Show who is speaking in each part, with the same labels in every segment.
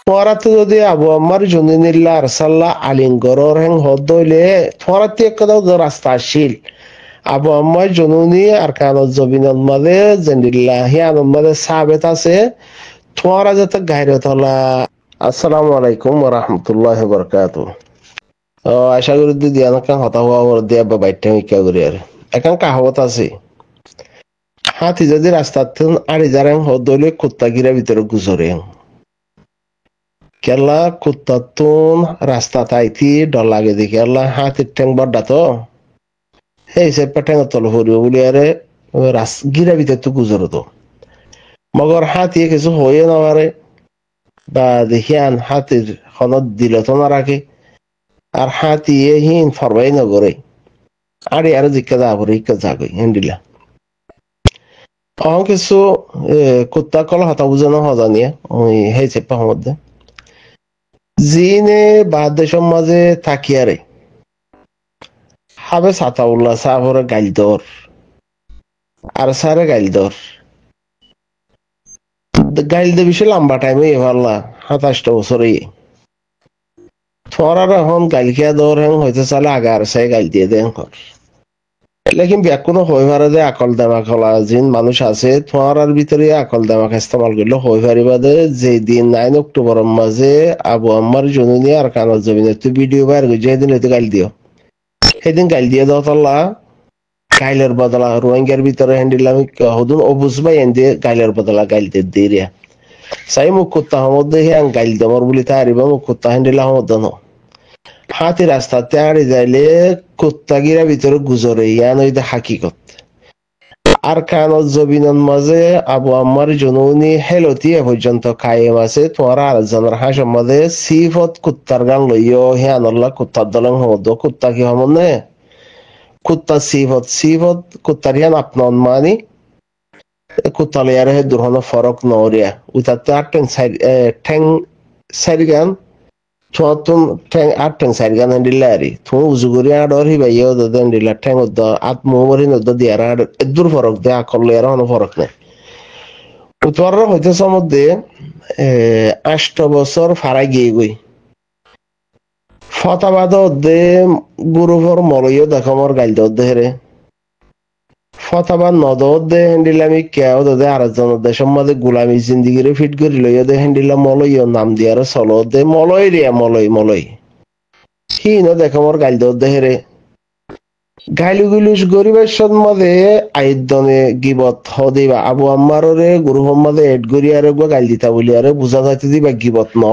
Speaker 1: তোরাতে যদি আবু আম্মার জুনিনিল্লা আরসাল্লা আলিঙ্গরর হেং হদ হইলে তোরাতে একদাও রাস্তা আসিল আবু আম্মার জনুনি আর কানত জবিনত মাঝে জেন্দিল্লা হিয়ানত মাঝে সাবেত আছে তোরা যাতে গাইরে তলা। আসসালামু আলাইকুম ওয়া রাহমাতুল্লাহি ওয়া বারাকাতুহু। আশা করি দিদি এনকান হতা হওয়া ওর দিয়া বা বাইটটা মিকা করি আর একান কাহাবত আছে হাতি যদি রাস্তার আড়ি যারেন হদ হইলে কুত্তা গিরা ভিতরে গুজরে কেলা কুত্তা তুন রাস্তা তাইতি ডর লাগে দেখি আল্লাহ হাতির ঠ্যাং বড্ডা তো এই সে ঠ্যাং তল হরিব বলি আরে গিরা ভিতরে তো গুজর তো মগর হাতিয়ে কিছু হয়ে না পারে বা দেখি আন হাতির খনত দিল তো না রাখে আর হাতিয়ে হিন ফরবাই নগরে আরে আরো জিজ্ঞা যা পরে ইকা যাগই হেন্ডিলা অহং কিছু কুত্তা কল হতা বুঝানো হজানিয়া ওই সেই চেপা মধ্যে জিনে বাদ দেশের মাঝে থাকিয়ারে হাবে সাতাউল্লাহ সাহরে গাইল দর আর সারে গাইল দর গাইল দে বেশি লম্বা টাইমে এভারলা 27টা বছরে থর আর এখন গাইল খেয়া দর হেন হইতে চালে আগে আর সাই গাইল দিয়ে দেন কর লেকিন ব্যাকুনো হই পারে যে আকল দেমাক হলা জিন মানুষ আছে তোমার ভিতরে আকল দেমাক ইস্তেমাল করলে হই পারিবা যে যে দিন 9 অক্টোবরের মাঝে আবু আম্মার জনুনি আর কানত জমিনে তুই ভিডিও বাইর করে যেদিন হইতে গাইল দিও সেদিন গাইল দিয়ে দাও তাল্লা গাইলের বদলা রোহিঙ্গার ভিতরে হ্যান্ডিলাম হদুন অবুজ ভাই এন দিয়ে গাইলের বদলা গাইল দিয়ে দিয়া চাই মুখ কুত্তা মধ্যে হিয়াং গাইল দেমর বলি তাহারিবা মুখ কুত্তা হ্যান্ডিলা মধ্যে ন হাতি রাস্তাতে আড়ি যাইলে কুত্তা গিরা ভিতরে গুজরে ইয়ান হইতে হাকিকত আর কানত জবিনের মাঝে আবু আম্মার জনুনি হেলতি এ পর্যন্ত কায়েম আছে তোমার আরেকজনের হাসের মাঝে সিফত কুত্তার গান লইও হিয়ানল্লা কুত্তার দলং হমদ কুত্তা কি হমদ নে কুত্তা সিফত সিফত কুত্তার হিয়ান আপনার মানি কুত্তা লইয়ারে হে দুর্হন ফরক নরিয়া উতাতে আর ঠ্যাং সাইড গান tuatun teng ateng side gan handilari tu uzuguri ador hiba yo do den dilla teng do at momori no do diara dur forok de akolle era no forok ne utwarra hoite samodde 8 বছর ফারাই গিয়ে গই ফতাবাদ দে গুরুভর মলয় দেখামর গাইল দেহরে ফতাবাদ নদ দে হ্যান্ডিলামি কেউ দে আরেকজন দেশের মধ্যে গুলামি জিন্দিগিরে ফিট করি লইয়া দে হ্যান্ডিলা মলয় নাম দিয়ার চলো দে মলয় রিয়া মলয় মলয় হি ন দেখামর গাইল দেহরে গাইলু গুলুস গরিবের মধ্যে আইদনে গিবত হদিবা আবু আম্মাররে গুরু সম্মাদে এড গরিয়ারে গো গাইল দিতা বলিয়ারে বুঝা যাইতে দিবা গিবত ন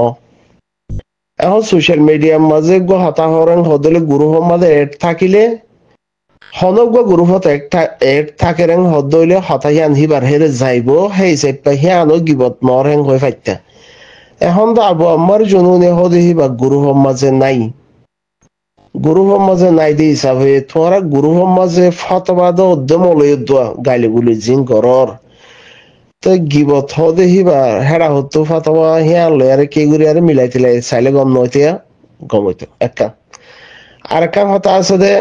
Speaker 1: এখন সোশ্যাল মিডিয়ার মাঝে গো হতা হরং হদলে গুরু সম্মাদে এড থাকিলে হনক গুরুফত এক থাকে রেং হদ হইলে হতাহিয়ান হিবার হেরে যাইব সেই চাইপা হিয়ানো গিবত মর হেং হয়ে ফাইতা এখন তো আবু আম্মার জনুনে হদে হিবা গুরু সমাজে নাই গুরু সমাজে নাই দি হিসাবে তোমার গুরু সমাজে ফতবাদ উদ্যম লই দোয়া গাইলে গুলি জিন করর তো গিবত হদে হিবা হেরা হতো ফতবা হিয়ান লই আর কে গুরি আর মিলাই তিলাই চাইলে গম নইতিয়া গম হইতো একটা আর কাম হতা আছে দে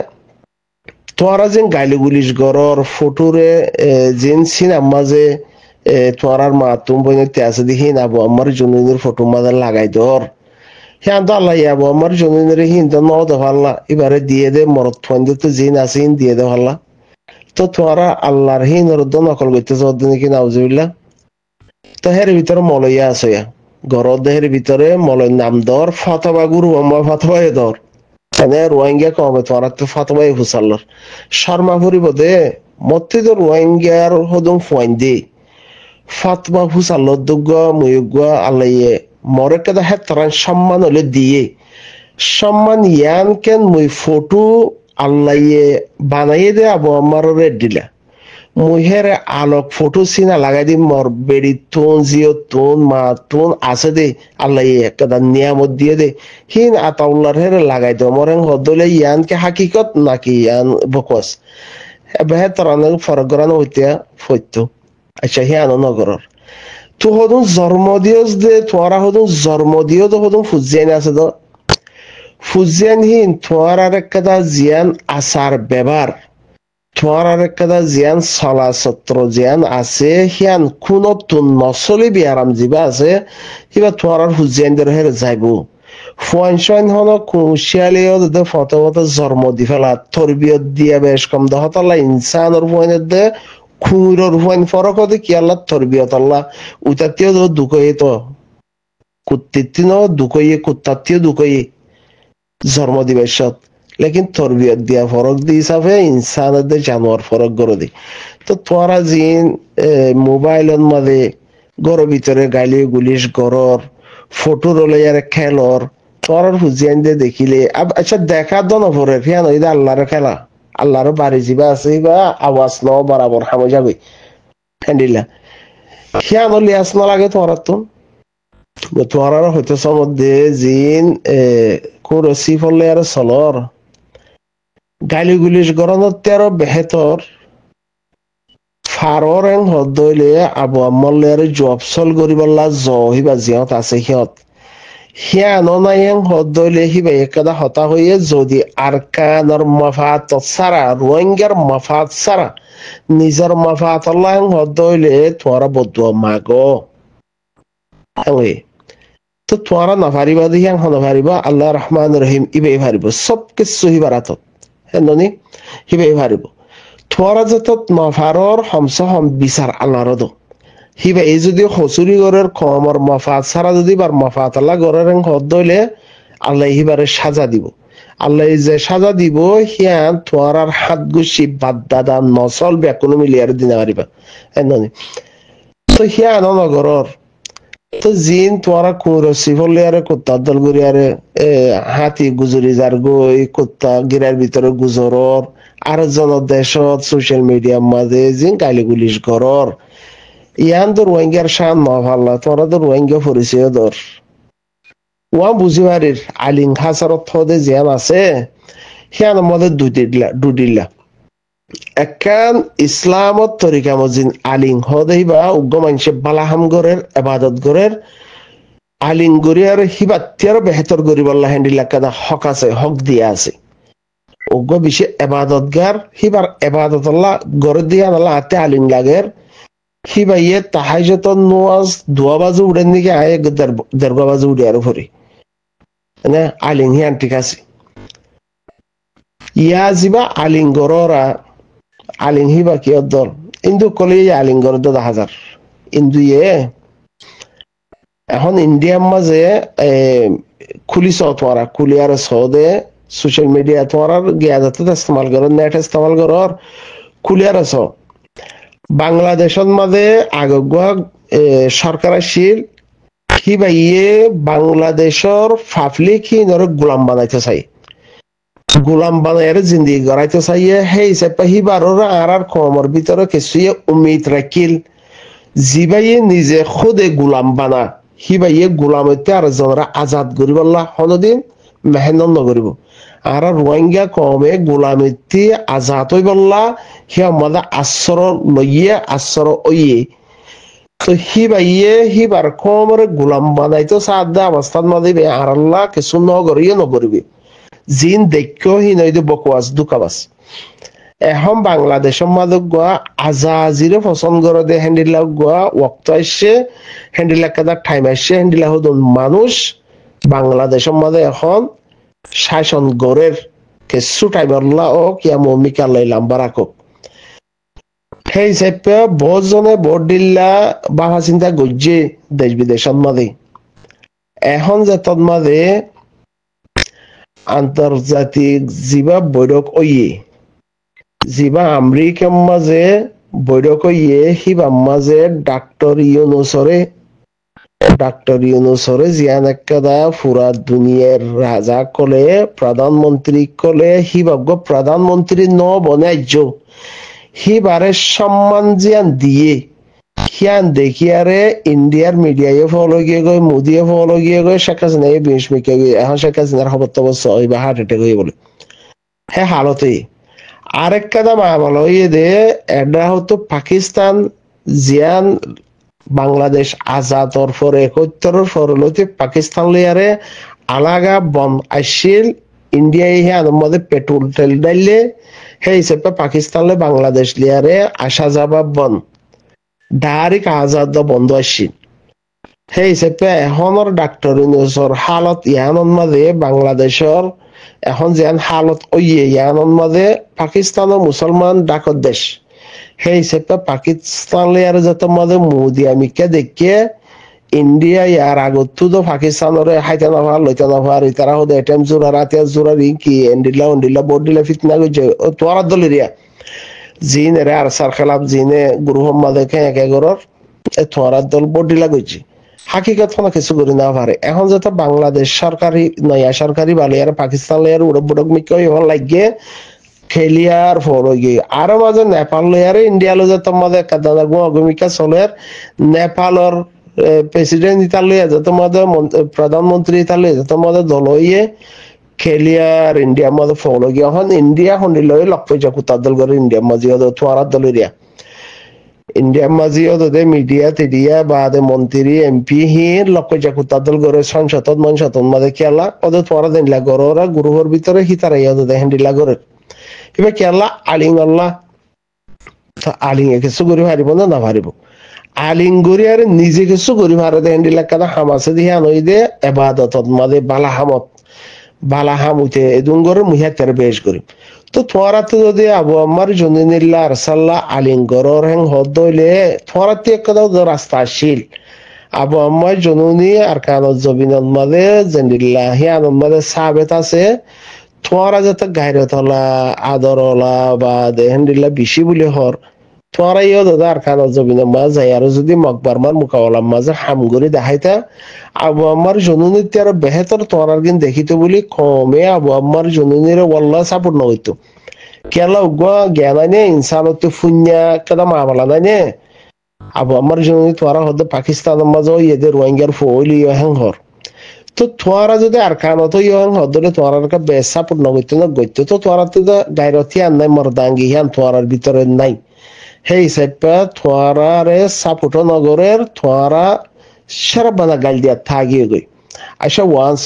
Speaker 1: তোরা যেন গাইলে গুলিশ গরর ফটোরে যেন সিনার মাঝে তোরার মা তুম বইতে আছে দেখি আবু আমার জনুনের ফটো মাঝে লাগাই দর হ্যাঁ তো আল্লাহ আবু আমার জনুনের হিন্দু ন দে ভাল্লা এবারে দিয়ে দে মরত ফন্দি তো জিন আছে দিয়ে দে ভাল্লা তো তোরা আল্লাহর হিন রদ্দ নকল করতে চোদ্দ নাকি নাউজুবিল্লাহ তো হের ভিতরে মলইয়া আছে গরর দেহের ভিতরে মলয় নাম দর ফতবা গুরু আমার ফতবাই দর রোহিঙ্গা কমে তোমার তো ফাতমাই হুসাল্লর শর্মা ফুরিব দে মতে তো রোহিঙ্গার হদম ফুয়াইন দে ফাতমা হুসাল্লর দুগ্গ মুয়ুগ্গ আল্লাইয়ে মরে কেদা হেতরান সম্মান হলে দিয়ে সম্মান ইয়ান কেন মুই ফটো আল্লাইয়ে বানাইয়ে দে আবু আমার রেড দিলা মুহের আলোক ফটো সিনা লাগাই দি মর বেড়ি তুন জিও তুন মা তুন আছে দে আল্লাহ একটা নিয়ামত দিয়ে দে হিন আতাউল্লাহর হেরে লাগাই দে মরেন হদলে ইয়ান কে হাকিকত নাকি ইয়ান বকস বেহতরান ফরগরান হইতে ফইতো আচ্ছা হিয়ান নগরর তো হদুন জন্ম দিয়স দে তোরা হদুন জন্ম দিও তো হদুন ফুজিয়ান আছে তো ফুজিয়ান হিন তোর আর একটা জিয়ান আসার ব্যবহার তোমার আর একটা জিয়ান চলাচত্র জিয়ান আছে সিয়ান কোনো তুন নচলি বিয়ারাম যিবা আছে সিবা তোমার আর হুজিয়ান দের হেরে যাইব ফুয়ান সোয়ান হন কুশিয়ালিও দে ফটো জন্ম দি ফেলা তরবিয়ত দিয়া বেশ কম দহতলা ইনসানর ফুয়ানের দে খুঁড়র ফুয়ান ফরক দে কি আল্লাহ তরবিয়ত আল্লাহ উতাতিও দুকয়ে তো কুত্তিনো দুকয়ে কুত্তাতিও দুকয়ে জন্ম দিবেশত লেকিন তরবিয়ত দিয়া ফরক দি হিসাবে ইনসানদের জানোয়ার ফরক গড়ে দি তো তোরা জিন মোবাইলের মাঝে গড়ের ভিতরে গালি গুলিশ গড়র ফটো রলে আর খেলর তোরার হুজিয়ান দিয়ে দেখিলে আচ্ছা দেখা দ নভরে ফিয়ান ওই আল্লাহর খেলা আল্লাহর বাড়ি যাবা আছে বা আওয়াজ ন বরাবর হামে যাবে হ্যান্ডিলা ফিয়ান লিয়াস না লাগে তোরা তো তোরার হইতে সমধ্যে জিন কুরসি ফলে আর চলর গালি গুলিশ গরনত তেরো বেহেতর ফারর এং হদইলে আবু আম্মলে আর জব চল গরিবল্লা হিবা জিয়ত আছে সিয়ত হিয়ানো নাই এং হদইলে হিবা একদা হতা হইয়ে যদি আরকানর মাফাত সারা রোহিঙ্গার মাফাত সারা নিজের মাফাত আল্লাহ এং হদইলে তোরা বদুয়া মাগো হ্যাঁ তো তোরা নাফারিবা দি হিয়াং হনফারিবা আল্লাহ রহমান রহিম ইবে ফারিব সব কিছু হিবারাতত হেননি হিবে ফারিব তোরা যত নফারর হমস হম বিচার আল্লাহর দো হিবা এই যদি হসুরি গরের কমর মফাত সারা যদি বার মফাত আল্লাহ গরের হদ দইলে আল্লাহ হিবারে সাজা দিব আল্লাহ যে সাজা দিব হিয়ান তোরার হাত গুছি বাদ দাদা নসল ব্যাকুনো মিলিয়ার দিনা পারিবা হেননি তো হিয়ান নগরর তো জিন তোরা কুরসি ফলে আরে কুত্তা দল গুরি আরে হাতি গুজরি যার গই কুত্তা গিরার ভিতরে গুজরর আর জন দেশত সোশ্যাল মিডিয়ার মাঝে জিন গালি গুলিশ করর ইয়ান তো রোহিঙ্গার শান নভাল্লা তোরা তো রোহিঙ্গা পরিচয় দর ওয়া বুঝি পারির আলিং হাসারত থদে জিয়ান আছে সিয়ান মধ্যে দুদিল্লা একান ইসলামত তরিকা মজিন আলিং হদেই বা উগ্র মানুষে বালাহাম গরের এবাদত গরের আলিং গরি আর হিবাত্যার বেহতর গরিব আল্লাহ হ্যান্ডিল্লা কাদা হক আছে হক দিয়া আছে উগ্র বেশি এবাদত গার হিবার এবাদত আল্লাহ গরে দিয়া আল্লাহ হাতে আলিং লাগের হিবা ইয়ে তাহাইজত নোয়াজ দোয়া বাজু উড়েন দিকে আয়ে দেড়গা বাজু উড়ে আর ভরি মানে আলিং হিয়ান ঠিক আছে ইয়া জিবা আলিং গররা আলিং হিবা কি দল ইন্দু কলে আলিং গর 10,000 ইন্দু ইয়ে এখন ইন্ডিয়ার মাঝে খুলিছ তোমারা খুলিয়ার সৌদে সোশ্যাল মিডিয়া তোমার গিয়া যাতে ইস্তেমাল করো নেট ইস্তেমাল করর খুলিয়ার আছ বাংলাদেশের মাঝে আগগুয়া সরকার আসিল হিবা ইয়ে বাংলাদেশের পাবলিক হি নরে গোলাম বানাইতে চাই গোলাম বানাইয়ের জিন্দি গড়াইতে চাইয়ে সেই হিসাবে হিবারর আর কমর ভিতরে কিছুয়ে উমিদ রাখিল জিবাইয়ে নিজে খুদে গোলাম বানা হিবাইয়ে গোলাম হইতে আর জনরা আজাদ করিব আল্লাহ হনদিন মেহনত নকরিব আর রোহিঙ্গা কমে গোলামিতি আজাদ হইব আল্লাহ হিয়া মাদা আশ্র লইয়ে আশ্র ওইয়ে তো হিবাইয়ে হিবার কমরে গোলাম বানাইতো সাদা অবস্থার মাঝে আর আল্লাহ কিছু নগরিয়ে নকরিবে জিন দেখো হি নইদে বকওয়াস দুকাবাস এখন বাংলাদেশের মাঝে গোয়া আজাজিরে পছন্দ করে দে হ্যান্ডিলা গোয়া ওয়াক্ত আসছে হ্যান্ডিলা কাদা টাইম আসছে হ্যান্ডিলা হদন মানুষ বাংলাদেশের মাঝে এখন শাসন গড়ের কিছু টাইম আল্লাহ ও কিয়া মমিকা লাইলাম বারাকক সেই হিসাবে বহুত জনে ভোট দিল্লা বাবা চিন্তা গজ্জে দেশ বিদেশের মাঝে এখন যে তোর মাঝে আন্তর্জাতিক জিবা বৈঠক ওইয়ে জিবা আমেরিকার মাঝে বৈঠক ওইয়ে হিবা মাঝে ডাক্তার ইউনুসরে জিয়ান একটা পুরা দুনিয়ার রাজা কলে প্রধানমন্ত্রী কলে হিবাগ প্রধানমন্ত্রী ন বনাইজ হিবারে সম্মান জিয়ান দিয়ে হিয়ান দেখিয়ারে ইন্ডিয়ার মিডিয়ায় ফলো গিয়ে গই মোদিয়ে ফলো গিয়ে গই শেখ হাসিনা বিশ মিকে গিয়ে এখন শেখ হাসিনার খবর তো বা হার্ট অ্যাটাক হয়ে বলে হ্যাঁ হালতেই আরেক কাদা মামলা হইয়ে দে এটা হতো পাকিস্তান জিয়ান বাংলাদেশ আজাদর পরে 71 পরে লইতে পাকিস্তান লিয়ারে আলাগা বন আসছিল ইন্ডিয়া হে মধ্যে পেট্রোল তেল ডাইলে হে হিসেবে পাকিস্তান বাংলাদেশ লিয়ারে আসা যাবা বন ডাইরেক্ট আজাদ বন্ধ আসছিল সেই হিচাপে এখনৰ ডাক্তৰ ইউনুছৰ হালত ইয়ানৰ মাজে বাংলাদেশৰ এখন যেন হালত ইয়ানৰ মাজে পাকিস্তানৰ মুছলমান ডাকত দেশ সেই হিচাপে পাকিস্তানলে আর যত মাঝে মোদি আমিকে দেখিয়ে ইন্ডিয়া ইয়ার আগতো তো পাকিস্তানরে হাইতে নাভার লইতে নাভার তারা হদে এটেম জোরা রাতে জোরা কি এন্ডিলা বডিলা ফিতনা গজে তোরা দলিরিয়া জিন রে আর সার খেলাফ জিনে গুরু মাঝে কে একে গরর তোরা দল বডিলা গজে হাকিকত কোনো কিছু করি না পারে এখন যত বাংলাদেশ সরকারি নয়া সরকারি বালিয়ার পাকিস্তান লেয়ার উড়ক বুড়ক মিকে এখন লাগিয়ে খেলিয়ার ফর গিয়ে আরো মাঝে নেপাল লেয়ারে ইন্ডিয়া লো যত মাঝে কাদানা গুমিকা চলের নেপালর প্রেসিডেন্ট ইতালি যত মাঝে প্রধানমন্ত্রী ইতালি যত মাঝে দল হইয়ে খেলিয়ার ইন্ডিয়া মাঝে ফর গিয়ে এখন ইন্ডিয়া হন্ডিল লক্ষ্য কুতার দল করে ইন্ডিয়া মাঝে তোয়ার দলেরিয়া ইন্ডিয়া মাঝিও দে মিডিয়া টিডিয়া বা দে মন্ত্রী এমপি হির লক্ষ্য কুতাদল গরে সংসদ মাঝে খেলা ওদের তোরা দিনলা গররা গুরুহর ভিতরে হিতারাইয়া দে হ্যান্ডিলা গরে এবার খেলা আলিং আল্লাহ আলিং কিছু করি পারিব না পারিব আলিং গরি আর নিজে কিছু করি পারে দে হ্যান্ডিলা কাদা হামাসে দিয়ে আনই দে এবাদত মাঝে বালা হামুতে এদুন গরে মুহিয়াতের বেশ করি তো তোরাতে যদি আবু আমার জনিনিল্লা আরসাল্লাহ আলিঙ্গরর হেং হদ হইলে তোরাতে একটা রাস্তা আসিল আবু আমার জননী আর কানত জবিনত মাঝে জেন্দিল্লা হিয়ানত মাঝে সাবেত আছে তোরা যাতে গাইরতলা আদরলা বা দেহেন্দিল্লা বেশি বলে হর তোরা ইয়ে দাদা আর কানত জবিনত মাঝে যাই আর যদি মকবারমার মোকাবলার মাঝে হামগুড়ি দেখাইতা আবু আমার জননীতে আর বেহেতর তোরার গিন দেখিত বলি কমে আবু আমার জননীর ওয়াল্লাহ সাপোর্ট নইতো কেলা উগা জ্ঞান আনে ইনসানতে ফুন্যা কেদা মামলা নাইনে আবু আমার জননী তোরা হতে পাকিস্তানের মাঝে ইয়েদের রোহিঙ্গার ফইলি হেং হর তো তোরা যদি আর কানত ইয়ং হদরে তোরার কা বেশ সাপোর্ট নইতো না গইতো তো তোরা তো গাইরতি আন নাই মর্দাঙ্গি হিয়ান তোরার ভিতরে নাই সেই হিসাবে তোরারে সাপোর্ট নগরের তোরা সেরাবানা গাল দিয়া থাকিয়ে গই আশা ওয়ান্স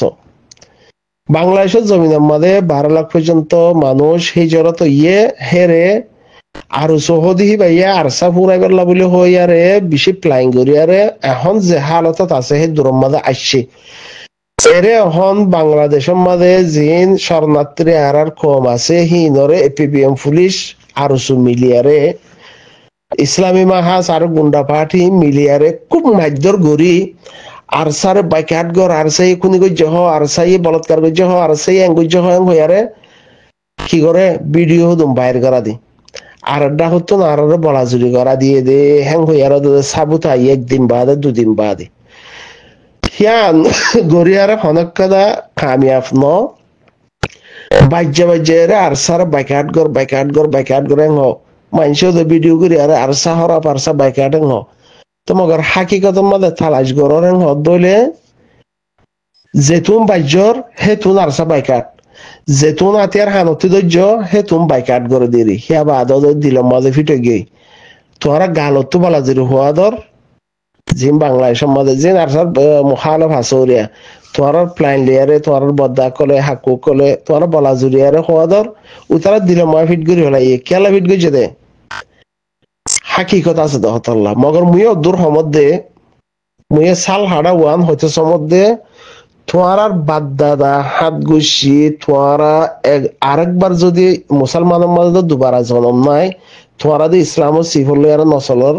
Speaker 1: বাংলাদেশের জমিনের মাঝে 12 লাখ পর্যন্ত মানুষ হিজরত ইয়ে হেরে আর সহদি ভাইয়া আরসা ফুরাইবার বলে হইয়ারে বেশি প্লাইং করিয়ারে এখন যে হালতত আছে সেই দূরের মাঝে আসছে এরে এখন বাংলাদেশের মাঝে জিন শরণার্থী আর কম আছে হিনরে এপিবিএম পুলিশ আর মিলিয়ারে ইসলামী মাহাজ আর গুন্ডা পার্টি মিলিয়ারে খুব মাধ্যর গড়ি আর সারে বাইকাট গর আর সাই খুনি গজ্য হ আর সাই বলৎকার গজ্য হ আর সাই গজ্য হ হইয়ারে কি করে ভিডিও দুম বাইর করা দি আর ডা হতো না আর বলা জুড়ি করা দিয়ে দে হ্যাং হইয়ারে সাবুত আই একদিন বাদে দুদিন বাদে হিয়ান গড়িয়ারে হনকাদা কামিয়াব ন বাজ্যে আর সারে বাইকাট গর হ্যাং হ মানুষও তো ভিডিও করি আর সাহরা পারসা বাইকাট হ্যাং হ তোমার হাকিকত মাঝে তালাশ গরর হেং হদলে যেতুন বাজ্যর হেতুন আরসা বাইকাট যেতুন আতিয়ার হানতি দৈর্য হেতুন বাইকাট করে দিরি হিয়া বাদ দিল মাঝে ফিটে গিয়ে তোরা গালত তো বলা জিরো হওয়া দর জিম বাংলাদেশের মাঝে জিন আরসার মুখালফ হাসরিয়া তোরা প্লাইন লিয়ারে তোরা বদা কলে হাকু কলে তোরা বলা জুরিয়ারে হওয়া দর উতারা দিল মা ফিট করি হলাই কেলা ফিট গেছে দে হাকিকত আছে দহতল্লা মগর মুয়ে দূর সমদ্দে মুয়ে সাল হাড়া ওয়ান হইতে সমদ্দে তোয়ারার বাদ দাদা হাত গুছি তোয়ারা আরেকবার যদি মুসলমানের মাঝে দুবারা জন্ম নাই তোয়ারা দি ইসলাম সিফল আর নসলর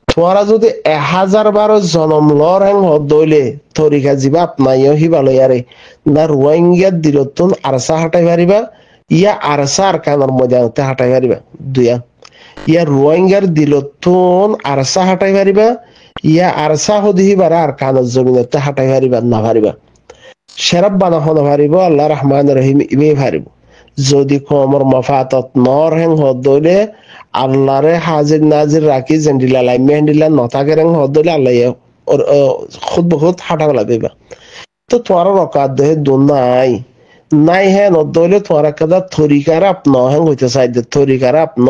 Speaker 1: তোয়ারা যদি 1000 বার জন্ম লর হেং হদইলে তরিকা জিবা আপনাইও হিবালো ইয়ারে না রোহিঙ্গা দিলতুন আরসা হাঁটাই পারিবা ইয়া আরসা আর কানের মধ্যে হাঁটাই পারিবা দুয়া ইয়া রোহিঙ্গার দিলতুন আরসা হাঁটাই পারিবা ইয়া আরসা হদিহি বারা আর কানের জমিনতে হাঁটাই পারিবা না পারিবা সেরাব বানা হন পারিব আল্লাহ রহমান রহিম ইবে পারিব যদি কমর মফাতত নর হেং হদইলে আল্লাহরে হাজির নাজির রাখি জেন্ডিলা লাই মেহেন্ডিলা নতাকে হেং হদইলে আল্লাহ খুদ বহুত হাঁটা লাগবে তো তোমার রকাত দেহে দোন নাই হ্যাঁ নদইলে তোমার কাদা তরিকার আপন হেং হইতে চাই দে তরিকার আপন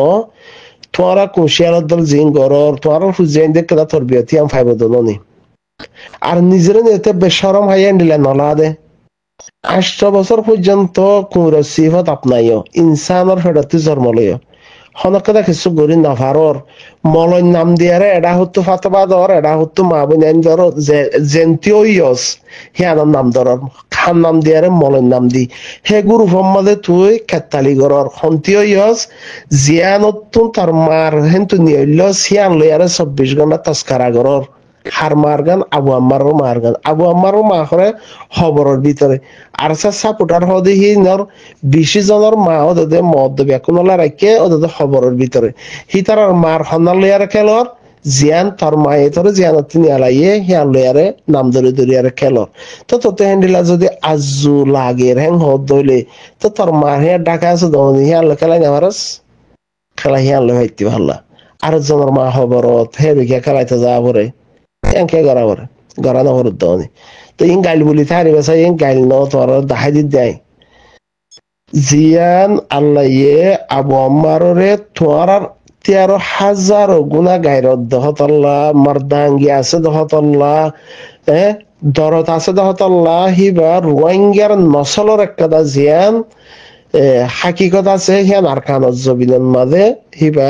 Speaker 1: তোরা কুশিয়ার দল জিন গরর তোরা হুজেন দে কাদা তরবিয়তি আম ফাইব দলনি আর নিজের নেতে বেশরম হাইয়া নিলে নলা দে 8 বছর পর্যন্ত কুঁড়ো সিফত আপনাইও ইনসানর ফেরত জন্ম লইও হনকদা কিছু গরি নভারর মলয় নাম দিয়ারে এডা হতো ফাতবাদর এডা হতো মাবুনাইন ধর জেন্তিও ইয়স হিয়ানোর নাম ধরর খান নাম দিয়ারে মলয় নাম দি হে গুরু ফম্মাদে তুই কেতালি গরর হন্তিও ইয়স জিয়ানতুন তার মার হেন্তু নিয়ল সিয়ান লইয়ারে 24 ঘন্টা তস্কারা গরর হার মারগান আবু আম্মারও মা করে খবরের ভিতরে আর সাপোর্টার হদে হি নর 20 জনের মা ওদের মদ বেকুনলা রাখে ওদের খবরের ভিতরে হি তার মার হন্না লইয়ারে খেলর জিয়ান তার মায়ে তোর জিয়ান তিনি আলাইয়ে হিয়ান লইয়ারে নাম ধরে ধরিয়ারে খেলর তো তোতে হ্যান্ডিলা যদি আজু লাগের হ্যাং হদ দইলে তো তোর মার হিয়া ডাকা আছে দমনি হিয়ান লো খেলাই নামারস খেলা হিয়ান লো হইতে ভাল্লা আর জনের মা খবরত হে বিকে খেলাইতে যাওয়া পরে এনকে গড়া পরে গড়া না হরত দমনি তো ইন গাইল বলি থারি বেসা ইন গাইল ন তোর দাহাই দি দেয় জিয়ান আল্লাহ আবু আম্মারে তোর 13,000 গুণা গাইরত দহতল্লাহ মর্দাঙ্গি আছে দহতল্লাহ দরত আছে দহতল্লাহ হিবা রোহিঙ্গার নসলর একটা জিয়ান হাকিকত আছে হিয়ান আর খানত জবিনের মাঝে হিবা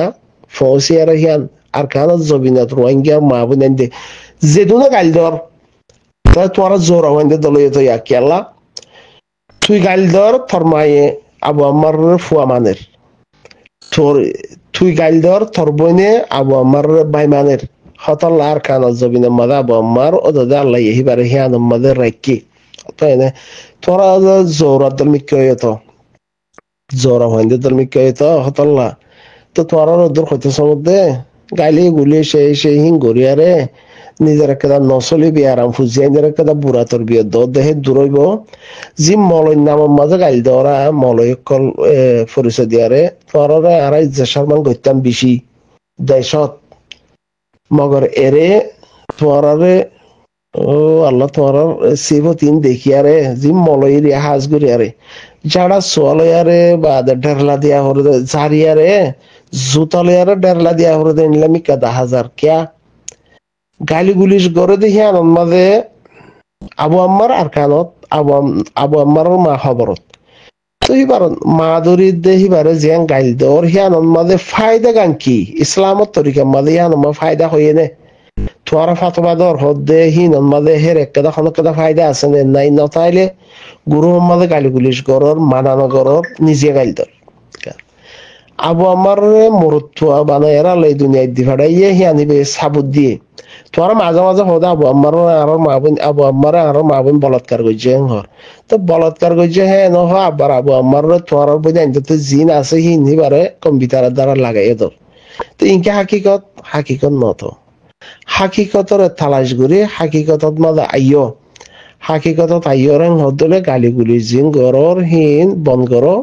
Speaker 1: ফৌসিয়ার হিয়ান আর খানত জবিনত রোহিঙ্গা মা বুনেন দে যেদুনা গাইল দর তাই তোরা জোর হইন্দে দলইয়ে তো ইয়াকি আল্লাহ তুই গাইল দর তোর মায়ে আবু আম্মার ফুয়া মানের তোর তুই গাইল দর তোর বইনে আবু আম্মার বাই মানের হতল্লা আর খানত জবিনের মাঝে আবু আম্মার ও দাদা আল্লাহ হিবারে হিয়ান মাঝে রাখি তাই না তোরা জোর দল মিক্কি হইয়ে তো জোর হইন্দে দল মিক্কি হইয়ে তো হতল্লা তো তোরা ওদের হইতে সমুদ্রে গাইলে গুলি সেই হিং গড়িয়ারে নিজের একটা নসলি বিয়ারাম ফুজিয়াইনের একটা বুড়া তোর বিয়ে দেহে দূরইব জি মলয় নামের মাঝে গাইল দেওয়া মলয় কল পরিচয় দিয়ারে তোর আর শর্মান গইতাম বেশি দেশত মগর এরে তোরারে ও আল্লাহ তোর সিবতিন দেখিয়ারে জি মলয়ের হাজ গড়িয়ারে যারা সোয়ালয়ারে বা ডেরলা দিয়া হরে জারিয়ারে জুতালয়ারে ডেরলা দিয়া হরে নিলামি কা 10,000 কিয়া গালি গুলিশ গড়ে দেখি আনন্দ মাঝে আবু আম্মার আর কানত আবু আম্মার মা খবরত তো হিবার মা দরি দে হিবারে জিয়ান গাইল দর হি আনন্দ মাঝে ফায়দা গান কি ইসলামত তরিকা মাঝে আনন্দ ফায়দা হইয়ে নে তোরা ফাতবা দর হদে হি নন মাঝে হের একটা কোনো একটা ফায়দা আছে নে নাই নতাইলে গুরু মাঝে গালি গুলিশ গরর মানানো গরর নিজে গাইল দর আবু আমার মরুত্তুয়া বানায় এরা লাই দুনিয়ায় দি ফাড়াইয়ে হি আনিবে সাবুত দিয়ে তোরা মাঝে মাঝে হদা আবু আম্মার আরো মাবুন আবু আম্মার আরো মাবুন বলাৎকার করছে ঘর তো বলাৎকার করছে হ্যাঁ নহ আবার আবু আম্মার তোরার বই তো জিন আছে হি নিবারে কম্পিউটারের দ্বারা লাগাই তোর তো ইনকে হাকিকত নত হাকিকতর তালাশ করি হাকিকতত মাঝে আইয় হাকিকতত আইয় রং হদলে গালি গুলি জিন গরর হিন বন করো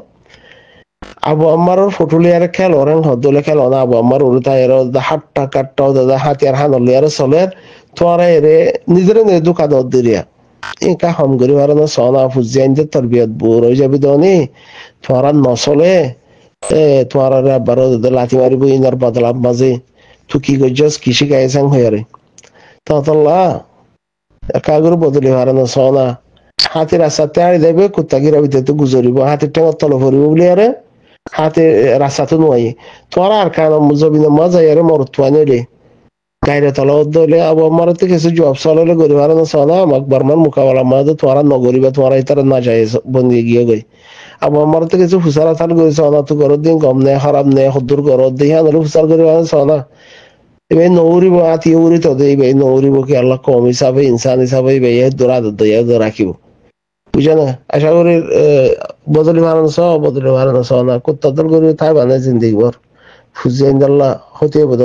Speaker 1: আবু আম্মার ফুটুলিয়ার খেল ওরেন হদলে খেল না আবু আম্মার উড়তা এর হাট্টা কাট্টা দাদা হাতিয়ার হানলিয়ার চলের তোরা এরে নিজের নে দোকান দিরিয়া ইনকা হম করি পারে না সনা ফুজিয়ান যে তরবিয়ত বুর হয়ে যাবি দনি তোরা নচলে তোরা আবার লাথি মারিব ইনার বদলাম মাঝে তুই কি করছিস কি শিখাইছাং হয়ে ততল্লা কাগর বদলি পারে না সনা হাতির রাস্তাতে আড়ি দেবে কুত্তা গিরা ভিতরে গুজরিব হাতির ঠেঙর তল ভরিব বলি আরে হাতে রাস্তাতে নয় তোরা আর কান জমিনে মজা এর মরতুয়া নইলে গাইরে তলা দলে আবু আমার তো কিছু জব চলে গরিব আর না সোনা আমাক বর্মার মোকাবেলা মাঝে তোরা নগরিবা তোরা ইতার না যায় বন্দি গিয়ে গই আবু আমার তো কিছু ফুসারা থাল গই সোনা তো গরর দিন কম নে খারাপ নে হদ্দুর গরর দিয়ে আনলে ফুসার গরিব সোনা এবার নৌরিব আতি উড়ি তো দেই ভাই নৌরিব কি আল্লাহ কম হিসাবে ইনসান হিসাবে ভাই দৌড়া দইয়া রাখিব বুঝে না আশা করি বদলি মারানো স না কুত্তা দল করে তাই বানায় জিন্দিগি ভর ফুজিয়ে হতে বোধ